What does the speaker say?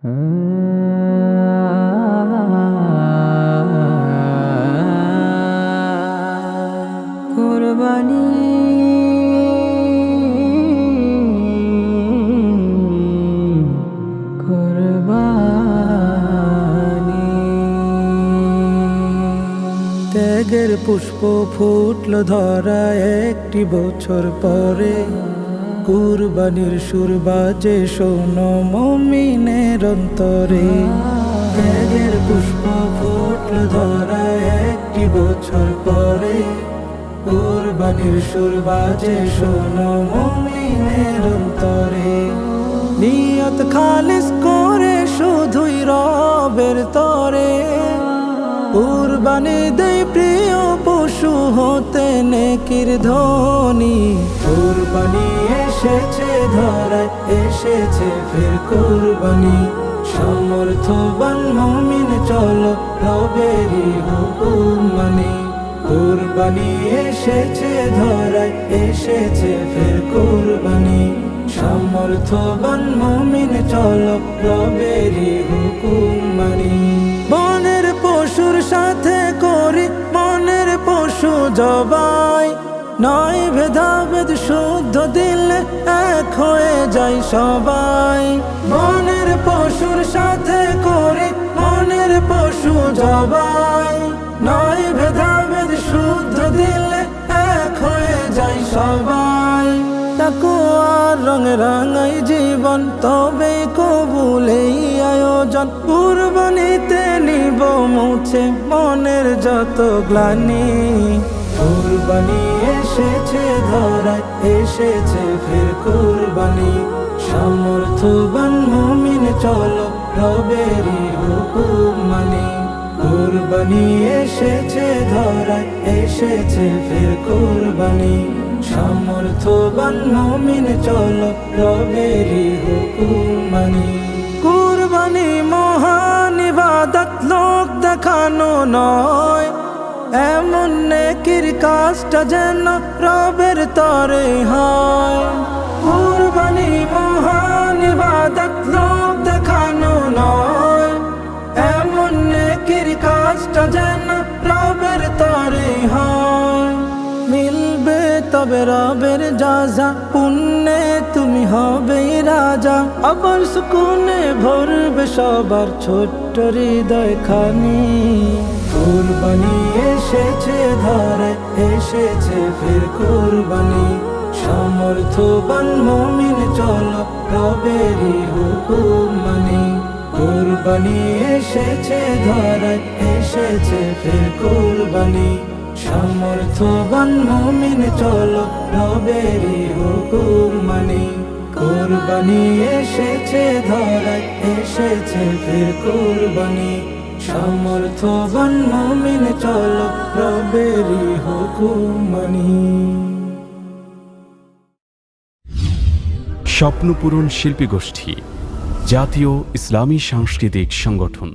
কুরবানি কুরবানি ত্যাগের পুষ্প ফুটল ধরা একটি বছর পরে, কুরবানির সুর বাজে শোনো মুমিনের অন্তরে। ত্যাগের পুষ্প ফুটল ধরা একটি বছর পরে, কুরবানির সুর বাজে শোনো মুমিনের অন্তরে। নিয়ত খালিস করে শুধুই রবের তরে, কুরবানি দেই প্রিয় পশু হতে নেকির ধ্বনি। কুরবানি এসেছে ধরায়, এসেছে ফের কুরবানি। সমর্থবান মুমিন চলো রবেরই হুকুম মানি। কুরবানি এসেছে ধরায়, এসেছে ফের কুরবানি। সমর্থবান মুমিন চলো রবেরই হুকুম মানি। বনের পশুর সাথে করি মনের পশু জবাই, নয় ভেদাভেদ শুদ্ধ দিলে এক হয়ে যায় সবাই। বনের পশুর সাথে করি মনের পশু জবাই, নয় ভেদাভেদ শুদ্ধ দিলে এক হয়ে যায় সবাই। তাকওয়ার রং রাঙাই জীবন, তবে কবুল এই আয়োজন। কুরবানিতে নিব মুছে মনের যত গ্লানি। কুরবানি এসেছে ধরায়, এসেছে ফের কুরবানি। সমর্থবান মুমিন চলো রবেরই হুকুম মানি। কুরবানি এসেছে ধরায়, এসেছে ফের কুরবানি। সমর্থবান মুমিন চলো রবেরই হুকুম মানি। কুরবানি মহান ইবাদত, লোক দেখানো নয়। এমন নেকির কাজটা যেন রবের তরে হয়। কুরবানি মহান ইবাদত, লোক দেখানো নয়। এমন নেকির কাজটা যেন রবের তরে হয়। মিলবে তবে রবের যাজা, পুণ্যে তুমি হবেই রাজা। আবার সুকুনে ভরবে সবার ছোট্ট হৃদয় খানি। কুরবানি এসেছে ধরায়, এসেছে ফের কুরবানি। সমর্থবান মুমিন চলো রবেরই হুকুম মানি। কুরবানি এসেছে ধরায়, এসেছে ফের কুরবানি। সমর্থবান মুমিন চলো রবেরই হুকুম মানি। কুরবানি এসেছে ধরায়, এসেছে ফের কুরবানি। সমর্থবান মুমিন চলো রবেরই হুকুম মানি। স্বপ্নপূরণ শিল্পী গোষ্ঠী, জাতীয় ইসলামী সাংস্কৃতিক সংগঠন।